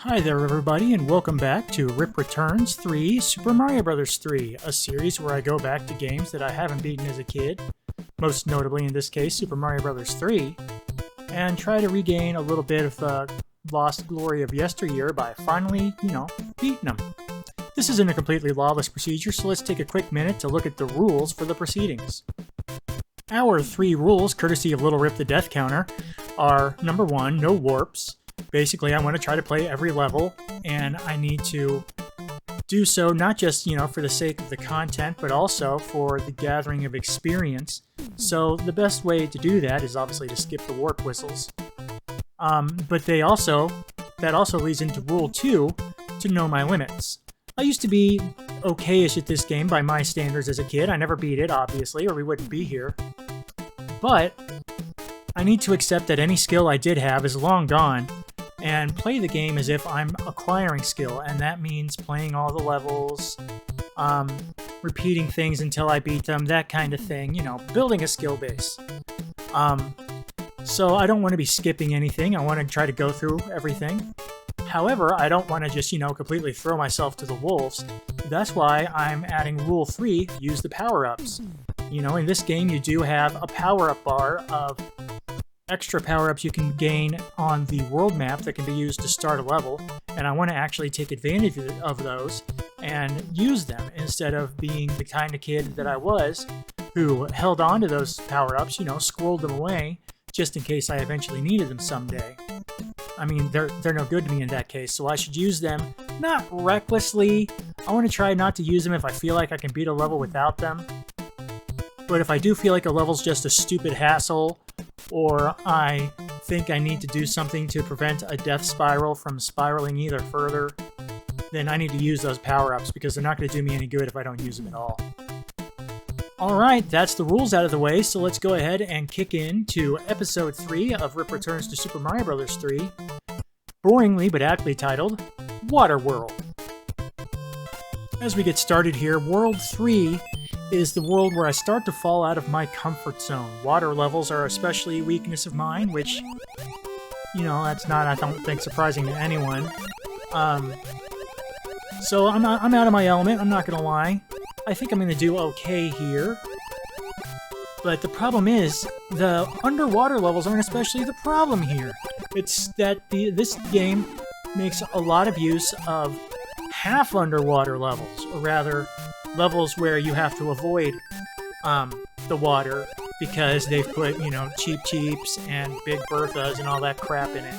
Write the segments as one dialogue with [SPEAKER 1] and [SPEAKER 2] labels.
[SPEAKER 1] Hi there everybody, and welcome back to Rip Returns 3 Super Mario Bros. 3, a series where I go back to games that I haven't beaten as a kid, most notably in this case Super Mario Bros. 3, and try to regain a little bit of the lost glory of yesteryear by finally, beating them. This isn't a completely lawless procedure, so let's take a quick minute to look at the rules for the proceedings. Our 3 rules, courtesy of Little Rip the Death Counter, are number 1, no warps. Basically, I want to try to play every level, and I need to do so not just, for the sake of the content, but also for the gathering of experience. So the best way to do that is obviously to skip the warp whistles. But that also leads into rule 2, to know my limits. I used to be okay-ish at this game by my standards as a kid. I never beat it, obviously, or we wouldn't be here. But I need to accept that any skill I did have is long gone, and play the game as if I'm acquiring skill, and that means playing all the levels, repeating things until I beat them, that kind of thing, building a skill base. So I don't want to be skipping anything. I want to try to go through everything. However, I don't want to just, completely throw myself to the wolves. That's why I'm adding rule 3, use the power-ups. In this game you do have a power-up bar of extra power-ups you can gain on the world map that can be used to start a level, and I want to actually take advantage of those and use them instead of being the kind of kid that I was who held on to those power-ups, squirreled them away just in case I eventually needed them someday. I mean, they're no good to me in that case, so I should use them not recklessly. I want to try not to use them if I feel like I can beat a level without them. But if I do feel like a level's just a stupid hassle, or I think I need to do something to prevent a death spiral from spiraling either further, then I need to use those power-ups because they're not going to do me any good if I don't use them at all. Alright, that's the rules out of the way, so let's go ahead and kick into Episode 3 of Rip Returns to Super Mario Bros. 3, boringly but aptly titled, Water World. As we get started here, World 3 is the world where I start to fall out of my comfort zone. Water levels are especially a weakness of mine, which, that's not, I don't think, surprising to anyone. So I'm out of my element, I'm not gonna lie. I think I'm gonna do okay here. But the problem is, the underwater levels aren't especially the problem here. It's that this game makes a lot of use of half underwater levels, or rather, levels where you have to avoid the water because they've put, Cheep Cheeps and Big Berthas and all that crap in it.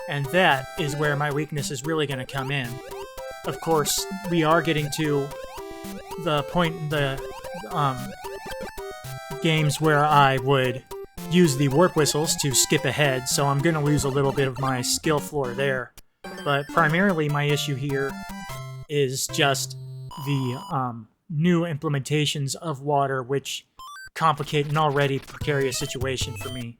[SPEAKER 1] And that is where my weakness is really going to come in. Of course, we are getting to the point in the games where I would use the warp whistles to skip ahead, so I'm going to lose a little bit of my skill floor there. But primarily my issue here is just the new implementations of water, which complicate an already precarious situation for me.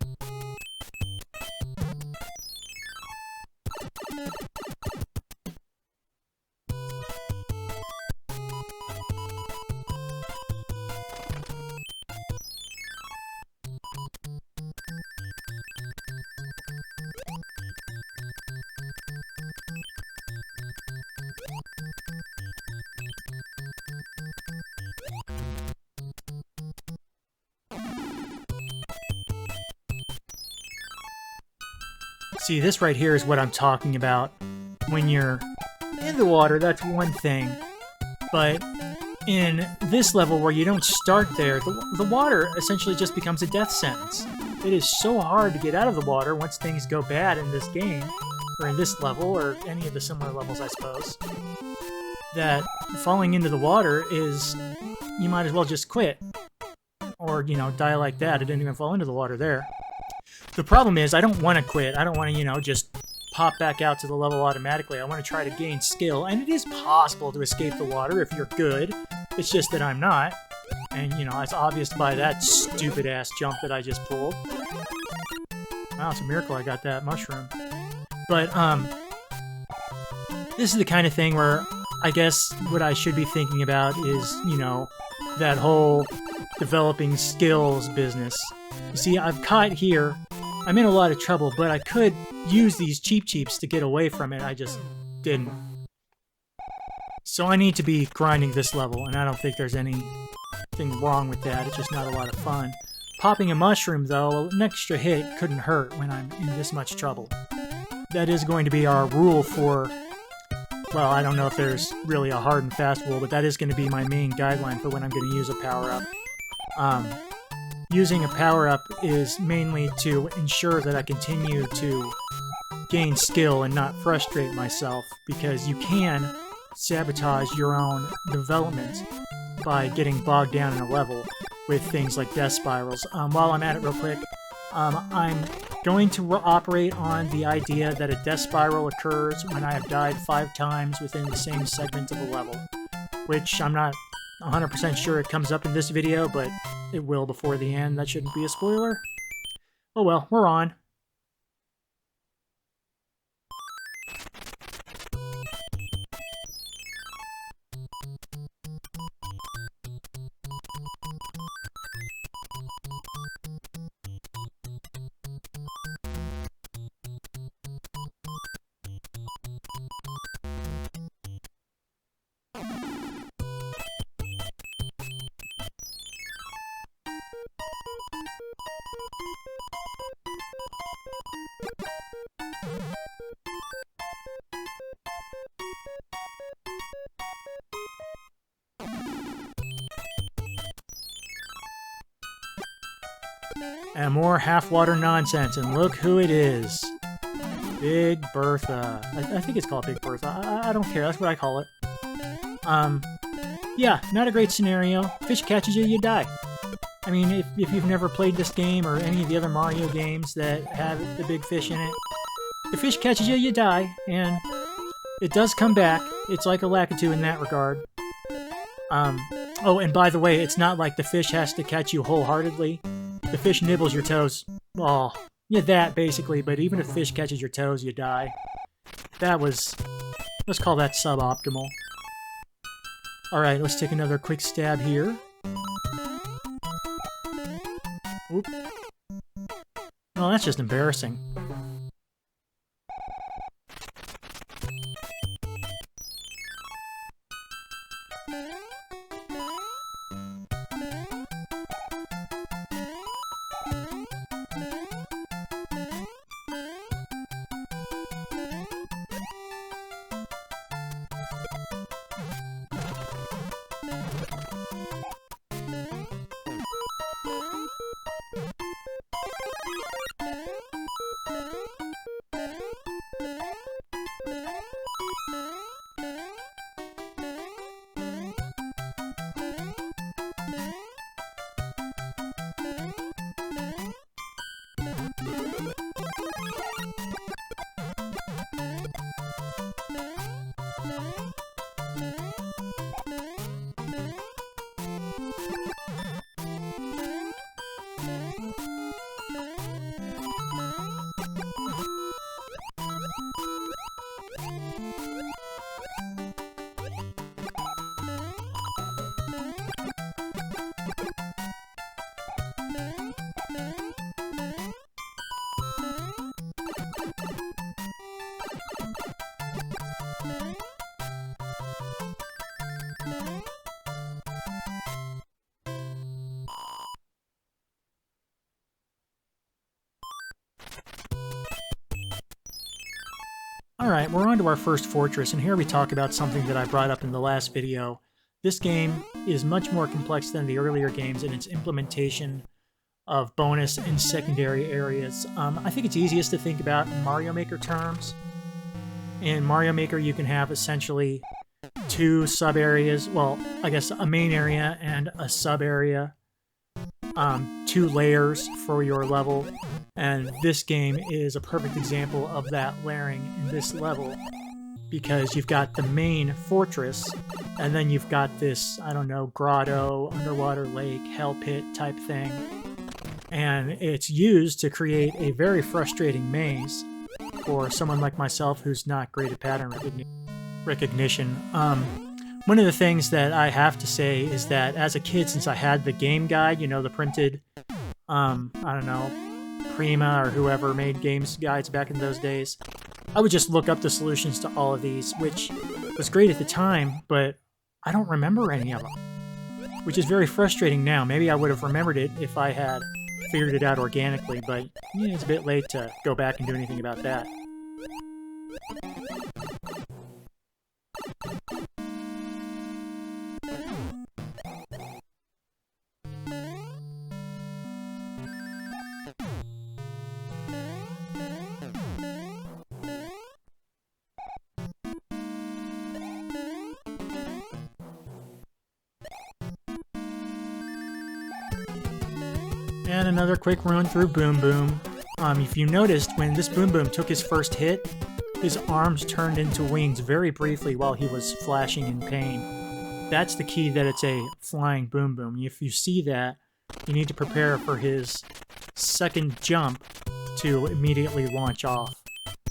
[SPEAKER 1] See, this right here is what I'm talking about. When you're in the water, that's one thing. But in this level where you don't start there, the water essentially just becomes a death sentence. It is so hard to get out of the water once things go bad in this game, or in this level, or any of the similar levels, I suppose, that falling into the water is, you might as well just quit. Or, die like that. I didn't even fall into the water there. The problem is, I don't want to quit. I don't want to, just pop back out to the level automatically. I want to try to gain skill, and it is possible to escape the water if you're good. It's just that I'm not. And, it's obvious by that stupid-ass jump that I just pulled. Wow, it's a miracle I got that mushroom. But, this is the kind of thing where I guess what I should be thinking about is, that whole developing skills business. You see, I've caught here I'm in a lot of trouble, but I could use these Cheep Cheeps to get away from it. I just didn't. So I need to be grinding this level, and I don't think there's anything wrong with that. It's just not a lot of fun. Popping a mushroom, though, an extra hit couldn't hurt when I'm in this much trouble. That is going to be our rule for... Well, I don't know if there's really a hard and fast rule, but that is going to be my main guideline for when I'm going to use a power-up. Using a power-up is mainly to ensure that I continue to gain skill and not frustrate myself, because you can sabotage your own development by getting bogged down in a level with things like death spirals. While I'm at it real quick, I'm going to operate on the idea that a death spiral occurs when I have died 5 times within the same segment of a level, which I'm not 100% sure it comes up in this video, but it will before the end. That shouldn't be a spoiler. Oh well, we're on. And more half-water nonsense, and look who it is. Big Bertha. I think it's called Big Bertha. I don't care, that's what I call it. Yeah, not a great scenario. Fish catches you, you die. I mean, if you've never played this game or any of the other Mario games that have the big fish in it, the fish catches you, you die, and it does come back. It's like a Lakitu in that regard. Oh, and by the way, it's not like the fish has to catch you wholeheartedly. The fish nibbles your toes. Oh, yeah, that basically, but even if the fish catches your toes, you die. That was... let's call that suboptimal. Alright, let's take another quick stab here. Oop. Oh, that's just embarrassing. Alright, we're on to our first fortress, and here we talk about something that I brought up in the last video. This game is much more complex than the earlier games in its implementation of bonus and secondary areas. I think it's easiest to think about in Mario Maker terms. In Mario Maker you can have essentially 2 sub-areas, well, I guess a main area and a sub-area. 2 layers for your level, and this game is a perfect example of that layering in this level, because you've got the main fortress, and then you've got this, I don't know, grotto, underwater lake, hell pit type thing, and it's used to create a very frustrating maze for someone like myself who's not great at pattern recognition. One of the things that I have to say is that as a kid, since I had the game guide, you know, the printed, I don't know, Prima or whoever made games guides back in those days, I would just look up the solutions to all of these, which was great at the time, but I don't remember any of them, which is very frustrating now. Maybe I would have remembered it if I had figured it out organically, but yeah, it's a bit late to go back and do anything about that. And another quick run through Boom Boom. If you noticed, when this Boom Boom took his first hit, his arms turned into wings very briefly while he was flashing in pain. That's the key that it's a flying Boom Boom. If you see that, you need to prepare for his second jump to immediately launch off.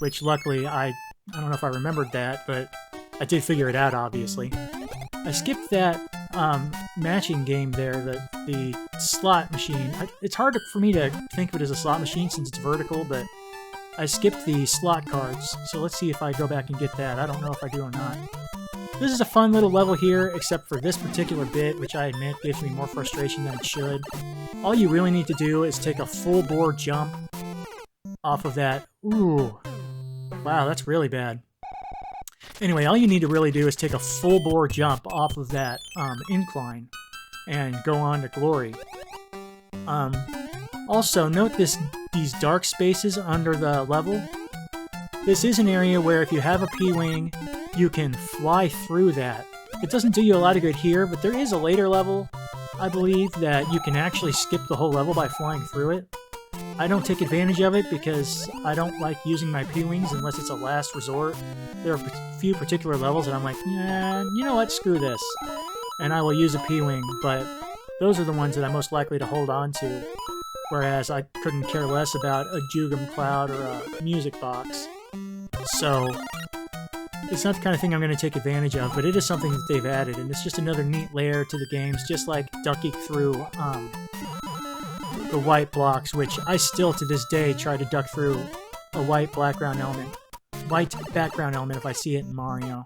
[SPEAKER 1] Which luckily, I don't know if I remembered that, but I did figure it out, obviously. I skipped that matching game there, the slot machine. It's hard for me to think of it as a slot machine since it's vertical, but I skipped the slot cards, so let's see if I go back and get that. I don't know if I do or not. This is a fun little level here, except for this particular bit, which I admit gives me more frustration than it should. All you really need to do is take a full bore jump off of that. Ooh, wow, that's really bad. Anyway, all you need to really do is take a full bore jump off of that incline and go on to glory. Also, note these dark spaces under the level. This is an area where if you have a P-Wing, you can fly through that. It doesn't do you a lot of good here, but there is a later level, I believe, that you can actually skip the whole level by flying through it. I don't take advantage of it because I don't like using my P-Wings unless it's a last resort. There are a few particular levels that I'm like, yeah, you know what, screw this. And I will use a P-Wing, but those are the ones that I'm most likely to hold on to. Whereas I couldn't care less about a Jugum Cloud or a music box. So, it's not the kind of thing I'm going to take advantage of, but it is something that they've added, and it's just another neat layer to the games, just like ducking through the white blocks, which I still to this day try to duck through a white background element if I see it in Mario.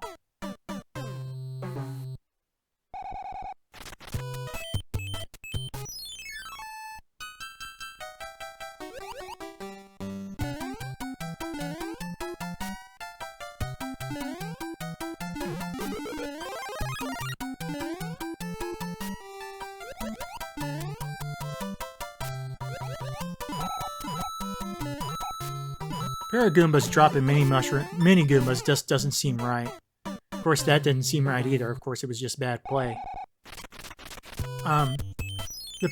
[SPEAKER 1] Paragoombas dropping mini Goombas just doesn't seem right. Of course, that didn't seem right either. Of course, it was just bad play. The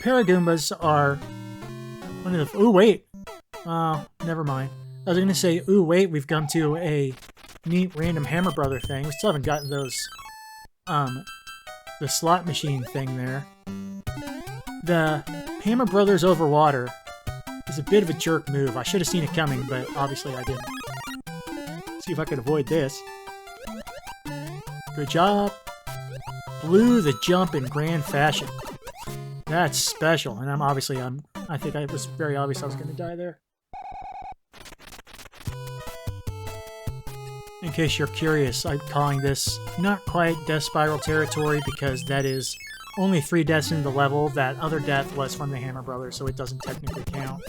[SPEAKER 1] Paragoombas are one of the... Ooh, wait! Never mind. I was going to say, ooh, wait, we've come to a neat random Hammer Brother thing. We still haven't gotten those... the slot machine thing there. The Hammer Brothers over water is a bit of a jerk move. I should have seen it coming, but obviously I didn't. See if I can avoid this. Good job. Blew the jump in grand fashion. That's special, and I think it was very obvious I was going to die there. In case you're curious, I'm calling this not quite Death Spiral territory because that is only 3 deaths in the level. That other death was from the Hammer Brothers, so it doesn't technically count.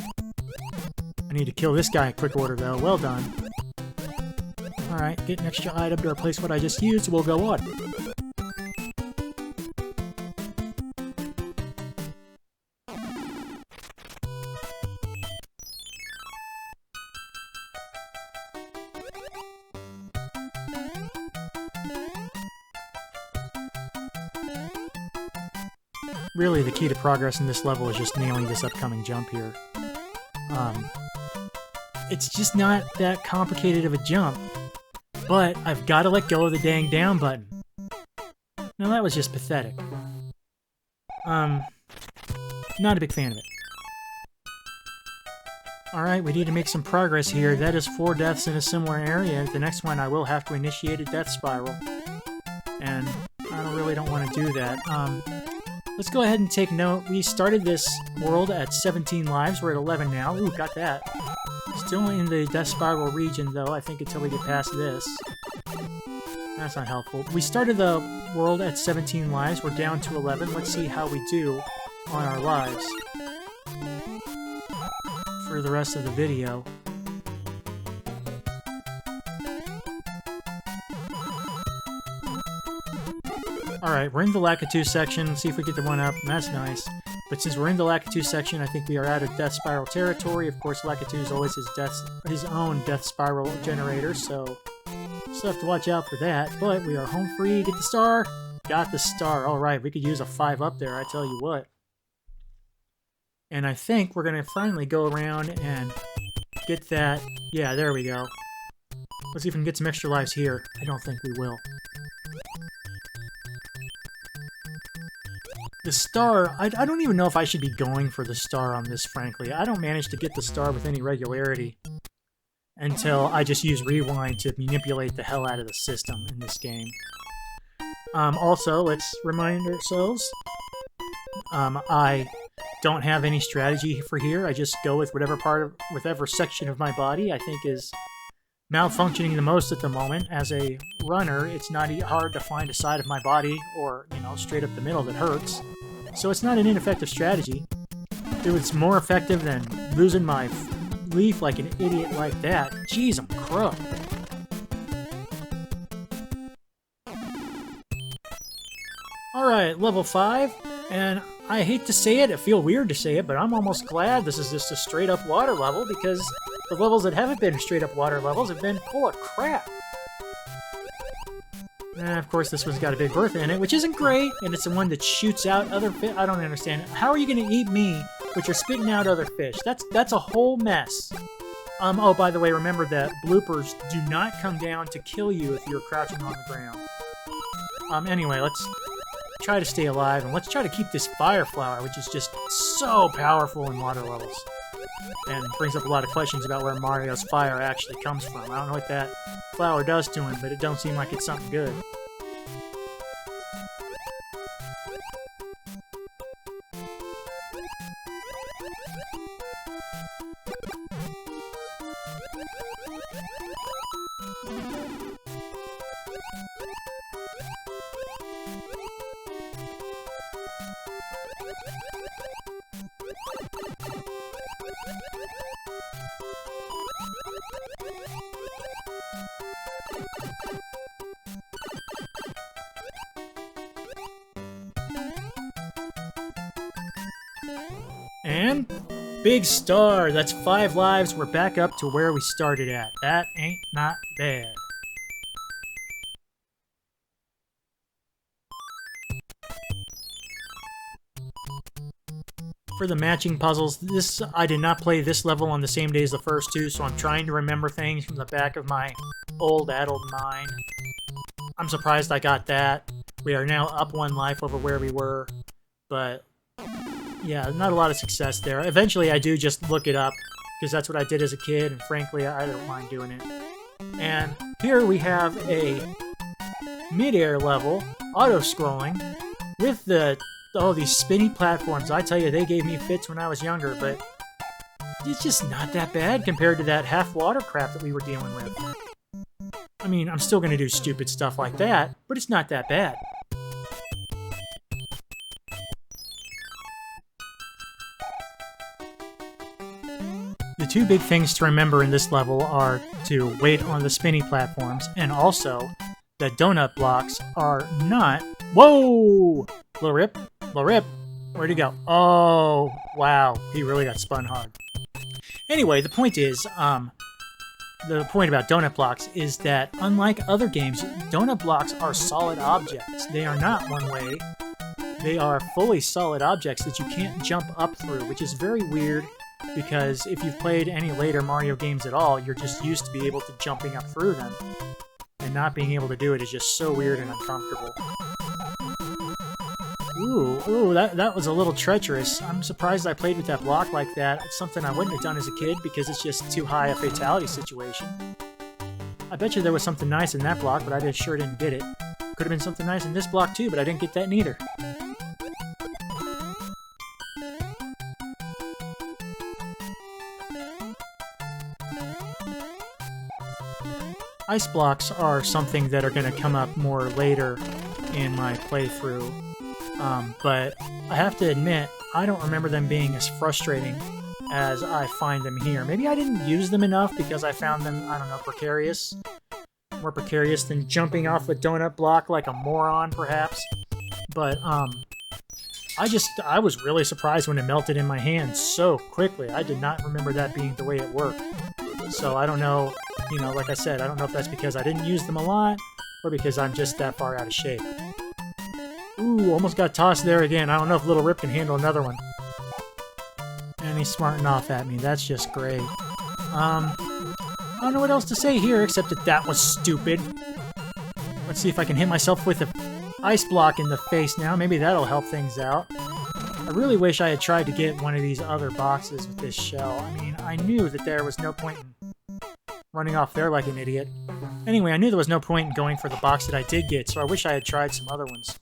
[SPEAKER 1] I need to kill this guy in quick order, though. Well done. Alright, get an extra item to replace what I just used. We'll go on. Really, the key to progress in this level is just nailing this upcoming jump here. It's just not that complicated of a jump, but I've got to let go of the dang down button. Now that was just pathetic. Not a big fan of it. Alright, we need to make some progress here. That is 4 deaths in a similar area. The next one I will have to initiate a death spiral. And I really don't want to do that. Let's go ahead and take note. We started this world at 17 lives. We're at 11 now. Ooh, got that. Still in the Death Spiral region, though, I think, until we get past this. That's not helpful. We started the world at 17 lives. We're down to 11. Let's see how we do on our lives for the rest of the video. Alright, we're in the Lakitu section. Let's see if we get the one up. That's nice. But since we're in the Lakitu section, I think we are out of Death Spiral territory. Of course, Lakitu is always his own Death Spiral generator, so still have to watch out for that. But we are home free. Get the star. Got the star. Alright, we could use a 5 up there, I tell you what. And I think we're going to finally go around and get that. Yeah, there we go. Let's see if we can get some extra lives here. I don't think we will. The star, I don't even know if I should be going for the star on this, frankly. I don't manage to get the star with any regularity until I just use rewind to manipulate the hell out of the system in this game. Also, let's remind ourselves, I don't have any strategy for here. I just go with whatever section of my body I think is malfunctioning the most at the moment. As a runner, it's not hard to find a side of my body, or, you know, straight up the middle that hurts. So it's not an ineffective strategy. It was more effective than losing my leaf like an idiot like that. Jeez, I'm crook. Alright, level 5, and I hate to say it, I feel weird to say it, but I'm almost glad this is just a straight up water level, because the levels that haven't been straight up water levels have been full of crap. And of course this one's got a Big Bertha in it, which isn't great, and it's the one that shoots out other fish. I don't understand it. How are you going to eat me, but you're spitting out other fish? That's a whole mess. Oh, by the way, remember that bloopers do not come down to kill you if you're crouching on the ground. Anyway, let's try to stay alive, and let's try to keep this fire flower, which is just so powerful in water levels. And brings up a lot of questions about where Mario's fire actually comes from. I don't know what that flower does to him, but it don't seem like it's something good. And big star. That's 5 lives. We're back up to where we started at. That ain't not bad. For the matching puzzles, I did not play this level on the same day as the first two, so I'm trying to remember things from the back of my old addled mind. I'm surprised I got that. We are now up 1 life over where we were, but yeah, not a lot of success there. Eventually I do just look it up, because that's what I did as a kid, and frankly I don't mind doing it. And here we have a mid-air level, auto-scrolling, with these spinny platforms. I tell you, they gave me fits when I was younger, but it's just not that bad compared to that half-water crap that we were dealing with. I mean, I'm still going to do stupid stuff like that, but it's not that bad. The two big things to remember in this level are to wait on the spinny platforms, and also that donut blocks are not... Whoa! Little rip. Little rip. Where'd he go? Oh, wow. He really got spun hard. Anyway, the point is, the point about donut blocks is that, unlike other games, donut blocks are solid objects. They are not one-way. They are fully solid objects that you can't jump up through, which is very weird, because if you've played any later Mario games at all, you're just used to be able to jumping up through them. And not being able to do it is just so weird and uncomfortable. Ooh, that was a little treacherous. I'm surprised I played with that block like that. It's something I wouldn't have done as a kid because it's just too high a fatality situation. I bet you there was something nice in that block, but I just sure didn't get it. Could have been something nice in this block too, but I didn't get that neither. ice blocks are something that are going to come up more later in my playthrough. But I have to admit, I don't remember them being as frustrating as I find them here. Maybe I didn't use them enough because I found them, I don't know, precarious. More precarious than jumping off a donut block like a moron, perhaps. But, I was really surprised when it melted in my hand so quickly. I did not remember that being the way it worked. So I don't know, you know, like I said, I don't know if that's because I didn't use them a lot, or because I'm just that far out of shape. Ooh, almost got tossed there again. I don't know if Little Rip can handle another one. And he's smarting off at me. That's just great. I don't know what else to say here, except that that was stupid. Let's see if I can hit myself with an ice block in the face now. Maybe that'll help things out. I really wish I had tried to get one of these other boxes with this shell. I mean, I knew that there was no point in running off there like an idiot. Anyway, I knew there was no point in going for the box that I did get, so I wish I had tried some other ones.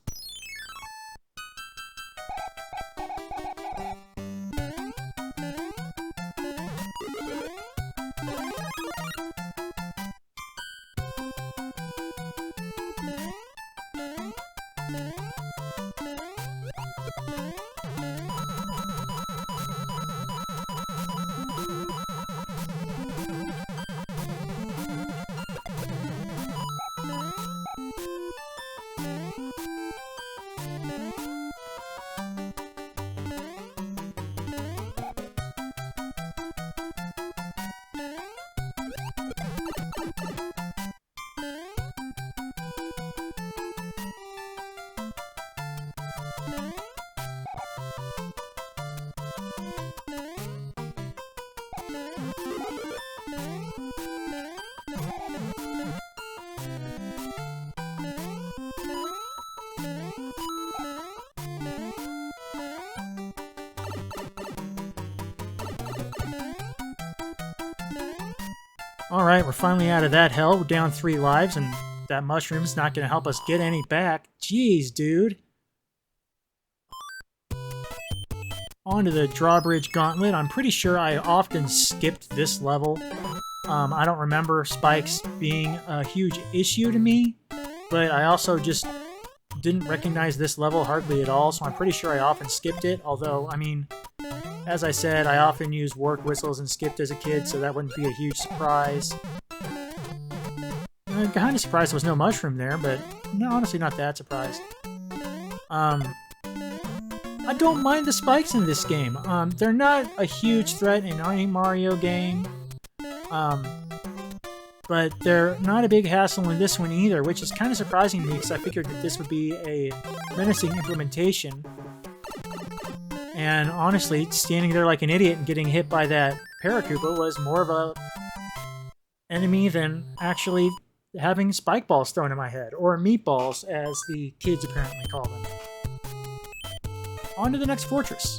[SPEAKER 1] Alright, we're finally out of that hell. We're down 3 lives, and that mushroom's not going to help us get any back. Jeez, dude. On to the drawbridge gauntlet. I'm pretty sure I often skipped this level. I don't remember spikes being a huge issue to me, but I also just didn't recognize this level hardly at all, so I'm pretty sure I often skipped it. Although, I mean, as I said, I often used work whistles and skipped as a kid, so that wouldn't be a huge surprise. I'm kind of surprised there was no mushroom there, but no, honestly not that surprised. I don't mind the spikes in this game. They're not a huge threat in any Mario game. But they're not a big hassle in this one either, which is kind of surprising to me because I figured that this would be a menacing implementation. And honestly, standing there like an idiot and getting hit by that Paracupa was more of a enemy than actually having spike balls thrown in my head, or meatballs, as the kids apparently call them. On to the next fortress.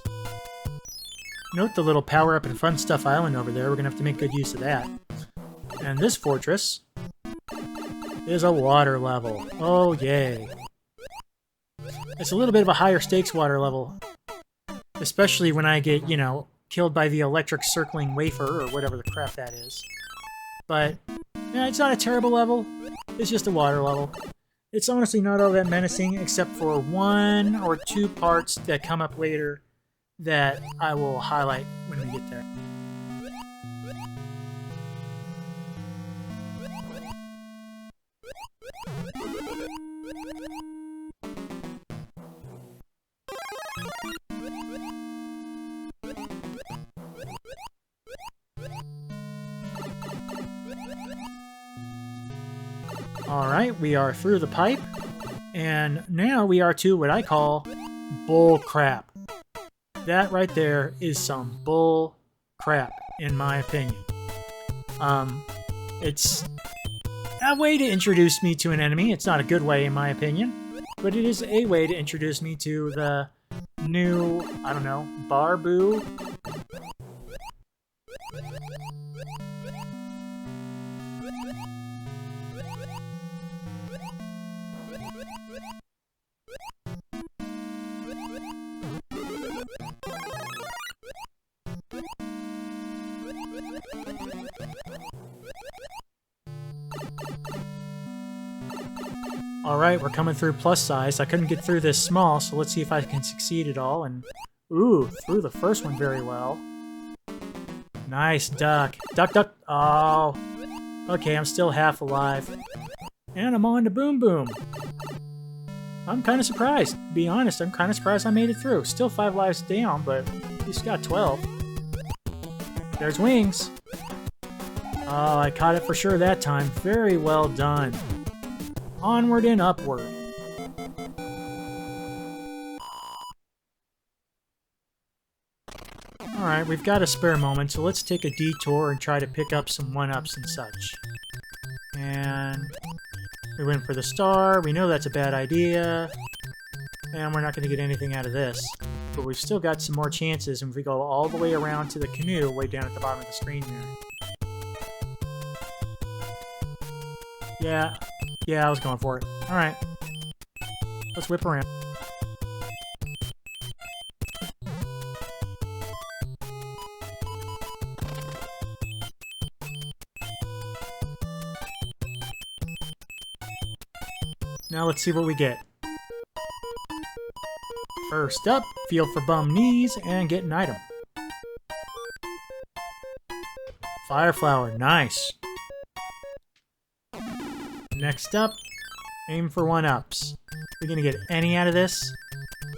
[SPEAKER 1] Note the little power-up and fun stuff island over there. We're going to have to make good use of that. And this fortress is a water level. Oh, yay. It's a little bit of a higher stakes water level. Especially when I get, you know, killed by the electric circling wafer, or whatever the crap that is. But, yeah, it's not a terrible level. It's just a water level. It's honestly not all that menacing, except for 1 or 2 parts that come up later that I will highlight when we get there. Alright, we are through the pipe, and now we are to what I call bull crap. That right there is some bull crap, in my opinion. It's a way to introduce me to an enemy. It's not a good way, in my opinion, but it is a way to introduce me to the new, I don't know, Barbu? Alright, we're coming through plus size. I couldn't get through this small, so let's see if I can succeed at all. And ooh, through the first one very well. Nice duck. Duck, duck. Oh. Okay, I'm still half alive. And I'm on to Boom Boom. I'm kind of surprised. To be honest, I'm kind of surprised I made it through. Still 5 lives down, but at least got 12. There's Wings. Oh, I caught it for sure that time. Very well done. Onward and upward. Alright, we've got a spare moment, so let's take a detour and try to pick up some 1-ups and such. And we went for the star. We know that's a bad idea. And we're not going to get anything out of this. But we've still got some more chances, and if we go all the way around to the canoe way down at the bottom of the screen there. Yeah, I was going for it. Alright. Let's whip around. Now let's see what we get. First up, feel for bum knees and get an item. Fire flower, nice. Next up, aim for 1-ups. We're gonna get any out of this?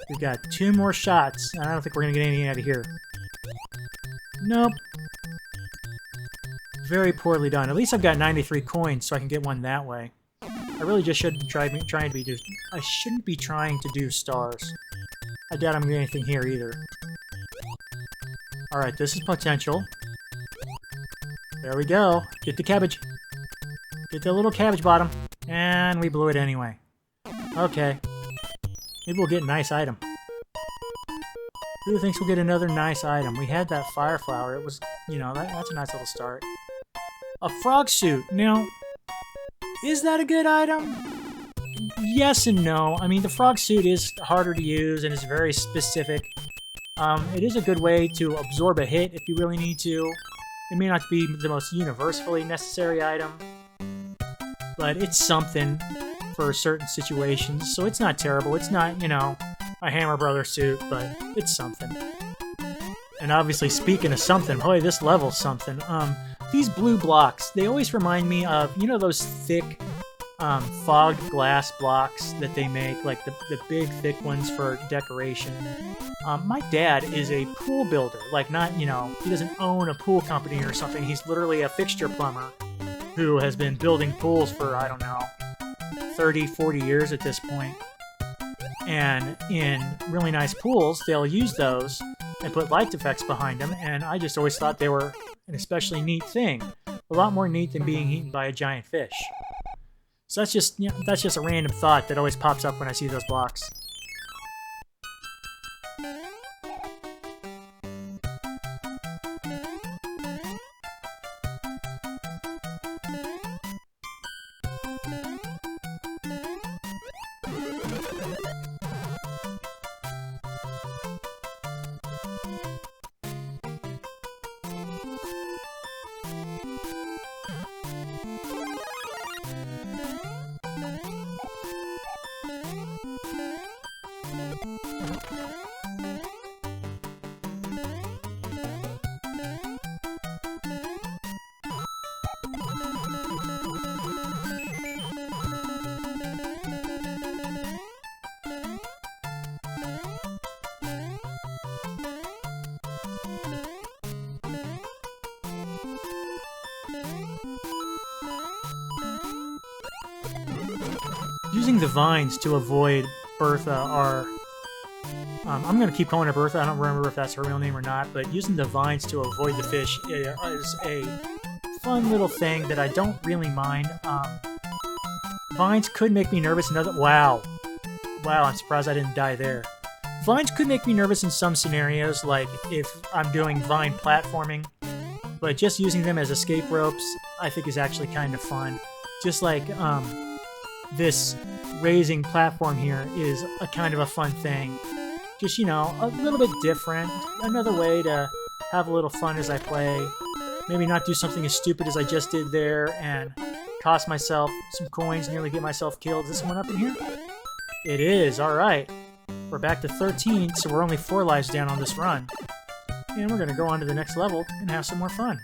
[SPEAKER 1] We've got 2 more shots. I don't think we're gonna get anything out of here. Nope. Very poorly done. At least I've got 93 coins, so I can get one that way. I really just shouldn't I shouldn't be trying to do stars. I doubt I'm gonna get anything here either. Alright, this is potential. There we go. Get the cabbage. Get the little cabbage bottom. And we blew it anyway. Okay. Maybe we'll get a nice item. Who thinks we'll get another nice item? We had that fire flower. It was, you know, that's a nice little start. A frog suit. Now, is that a good item? Yes and no. I mean, the frog suit is harder to use and is very specific. It is a good way to absorb a hit if you really need to. It may not be the most universally necessary item, but it's something for certain situations, so it's not terrible. It's not, you know, a Hammer Brothers suit, but it's something. And obviously, speaking of something, boy, this level's something. These blue blocks, they always remind me of, you know, those thick fogged glass blocks that they make, like the big thick ones for decoration. My dad is a pool builder, like not, you know, he doesn't own a pool company or something. He's literally a fixture plumber who has been building pools for, I don't know, 30, 40 years at this point. And in really nice pools, they'll use those and put light effects behind them, and I just always thought they were an especially neat thing. A lot more neat than being eaten by a giant fish. So that's just, you know, that's just a random thought that always pops up when I see those blocks. Using the vines to avoid Bertha are... I'm going to keep calling her Bertha. I don't remember if that's her real name or not, but using the vines to avoid the fish is a fun little thing that I don't really mind. Vines could make me nervous. Wow, I'm surprised I didn't die there. Vines could make me nervous in some scenarios, like if I'm doing vine platforming, but just using them as escape ropes, I think is actually kind of fun. Just like this raising platform here is a kind of a fun thing. Just, you know, a little bit different. Another way to have a little fun as I play. Maybe not do something as stupid as I just did there and cost myself some coins, nearly get myself killed. Is this one up in here? It is, alright. We're back to 13, so we're only 4 lives down on this run. And we're going to go on to the next level and have some more fun.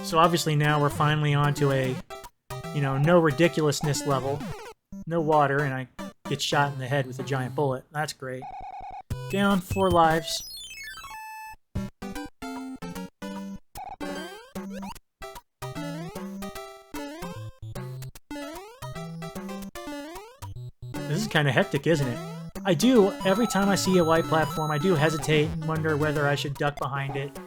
[SPEAKER 1] So obviously now we're finally onto a, no ridiculousness level. No water, and I get shot in the head with a giant bullet. That's great. Down 4 lives. This is kind of hectic, isn't it? I do, every time I see a white platform, I do hesitate and wonder whether I should duck behind it.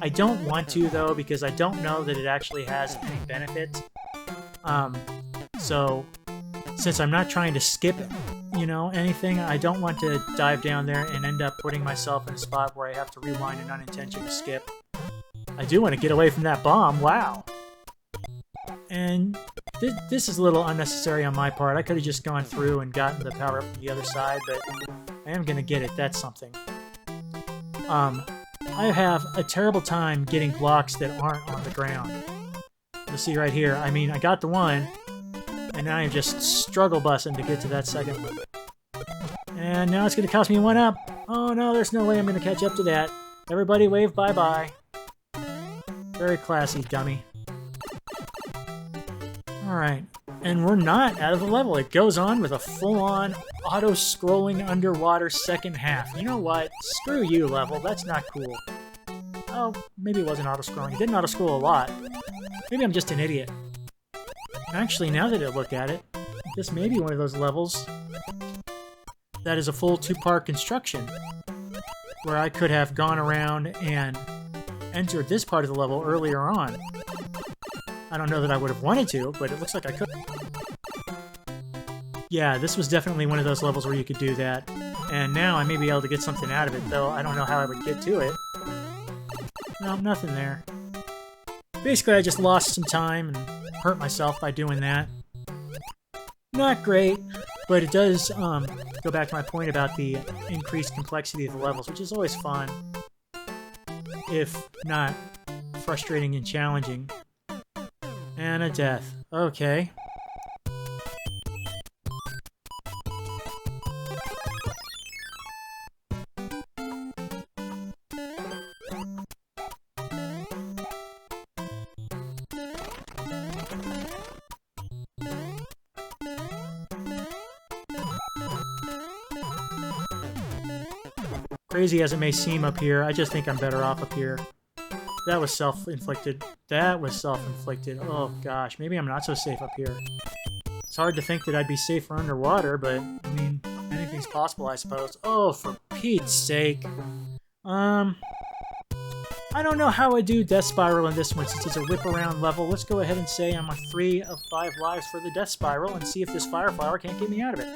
[SPEAKER 1] I don't want to, though, because I don't know that it actually has any benefit. So, since I'm not trying to skip, anything, I don't want to dive down there and end up putting myself in a spot where I have to rewind an unintentional skip. I do want to get away from that bomb, wow! And this is a little unnecessary on my part. I could have just gone through and gotten the power up from the other side, but I am going to get it, that's something. I have a terrible time getting blocks that aren't on the ground. You'll see right here, I got the one, and now I'm just struggle bussing to get to that second one. And now it's going to cost me 1 up. Oh no, there's no way I'm going to catch up to that. Everybody wave bye-bye. Very classy, dummy. Alright, and we're not out of the level. It goes on with a full-on auto-scrolling underwater second half. You know what? Screw you, level. That's not cool. Oh, maybe it wasn't auto-scrolling. It didn't auto-scroll a lot. Maybe I'm just an idiot. Actually, now that I look at it, this may be one of those levels that is a full 2-part construction, where I could have gone around and entered this part of the level earlier on. I don't know that I would have wanted to, but it looks like I could. Yeah, this was definitely one of those levels where you could do that. And now I may be able to get something out of it, though I don't know how I would get to it. No, nothing there. Basically, I just lost some time and hurt myself by doing that. Not great, but it does go back to my point about the increased complexity of the levels, which is always fun, if not frustrating and challenging. And a death. Okay. Crazy as it may seem up here, I just think I'm better off up here. That was self-inflicted. That was self-inflicted. Oh gosh, maybe I'm not so safe up here. It's hard to think that I'd be safer underwater, but, anything's possible, I suppose. Oh, for Pete's sake. I don't know how I do Death Spiral in this one, since it's a whip-around level. Let's go ahead and say I'm a 3 of 5 lives for the Death Spiral, and see if this Fire Flower can't get me out of it.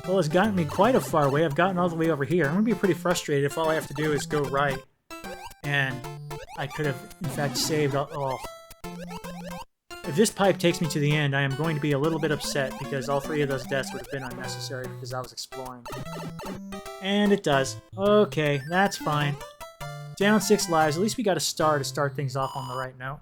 [SPEAKER 1] Well, it's gotten me quite a far away. I've gotten all the way over here. I'm going to be pretty frustrated if all I have to do is go right. And I could have, in fact, saved all... If this pipe takes me to the end, I am going to be a little bit upset because all 3 of those deaths would have been unnecessary because I was exploring. And it does. Okay, that's fine. Down 6 lives. At least we got a star to start things off on the right note.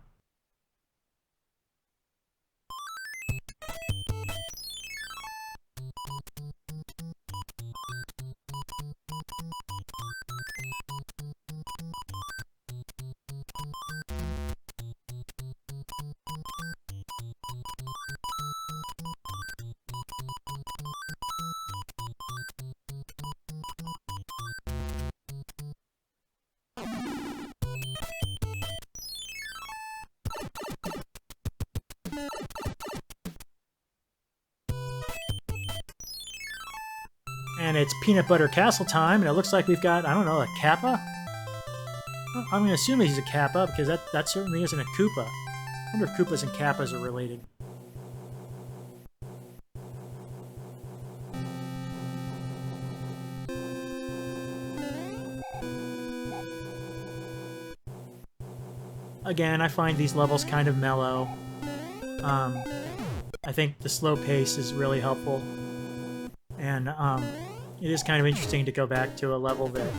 [SPEAKER 1] And it's Peanut Butter Castle time, and it looks like we've got, I don't know, a Kappa? Well, I'm going to assume he's a Kappa, because that certainly isn't a Koopa. I wonder if Koopas and Kappas are related. Again, I find these levels kind of mellow. I think the slow pace is really helpful. And it is kind of interesting to go back to a level that,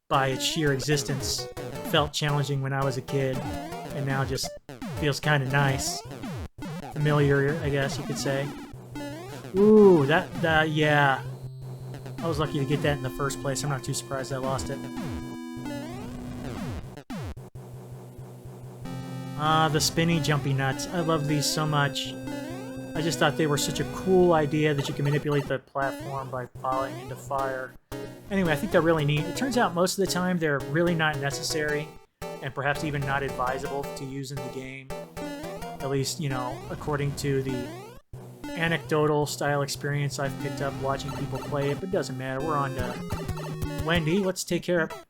[SPEAKER 1] by its sheer existence, felt challenging when I was a kid, and now just feels kind of nice. Familiar, I guess you could say. Ooh, that, yeah. I was lucky to get that in the first place. I'm not too surprised I lost it. Ah, the spinny jumpy nuts. I love these so much. I just thought they were such a cool idea that you can manipulate the platform by falling into fire. Anyway, I think they're really neat. It turns out most of the time they're really not necessary, and perhaps even not advisable to use in the game. At least, you know, according to the anecdotal style experience I've picked up watching people play it, but it doesn't matter. We're on to Wendy. Let's take care of...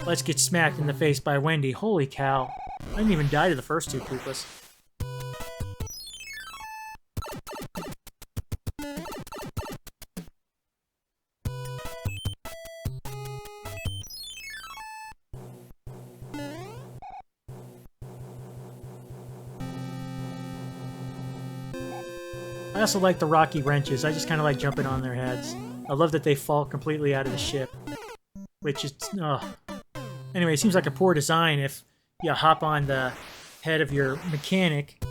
[SPEAKER 1] Let's get smacked in the face by Wendy. Holy cow. I didn't even die to the first two Koopas. I also like the rocky wrenches. I just kind of like jumping on their heads. I love that they fall completely out of the ship. Which is... Anyway, it seems like a poor design if you hop on the head of your mechanic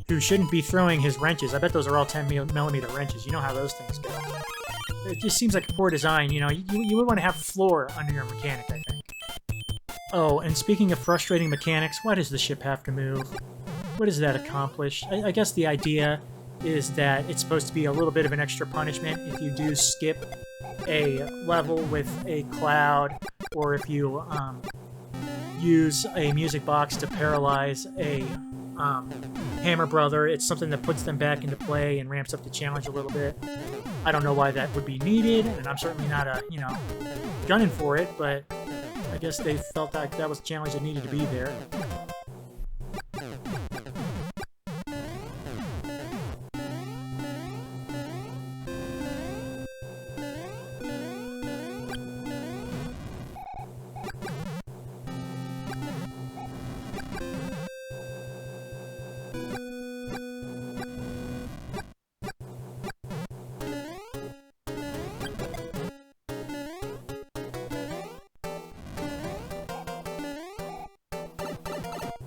[SPEAKER 1] who shouldn't be throwing his wrenches. I bet those are all 10mm wrenches. You know how those things go. It just seems like a poor design. You know, you would want to have floor under your mechanic, I think. Oh, and speaking of frustrating mechanics, why does the ship have to move? What does that accomplish? I guess the idea is that it's supposed to be a little bit of an extra punishment if you do skip a level with a cloud, or if you use a music box to paralyze a Hammer Brother. It's something that puts them back into play and ramps up the challenge a little bit. I don't know why that would be needed, and I'm certainly not gunning for it, but I guess they felt like that was a challenge that needed to be there.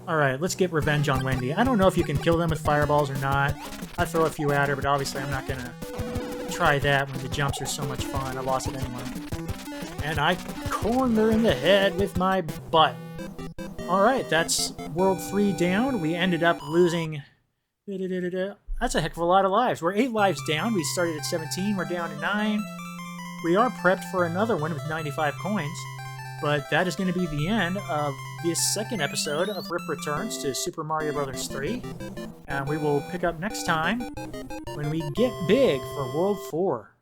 [SPEAKER 1] Alright, let's get revenge on Wendy. I don't know if you can kill them with fireballs or not. I throw a few at her, but obviously I'm not gonna try that when the jumps are so much fun. I lost it anyway. And I corned her in the head with my butt. Alright, that's World 3 down. We ended up losing... That's a heck of a lot of lives. We're 8 lives down. We started at 17. We're down to 9. We are prepped for another one with 95 coins. But that is going to be the end of this second episode of Rip Returns to Super Mario Bros. 3. And we will pick up next time when we get big for World 4.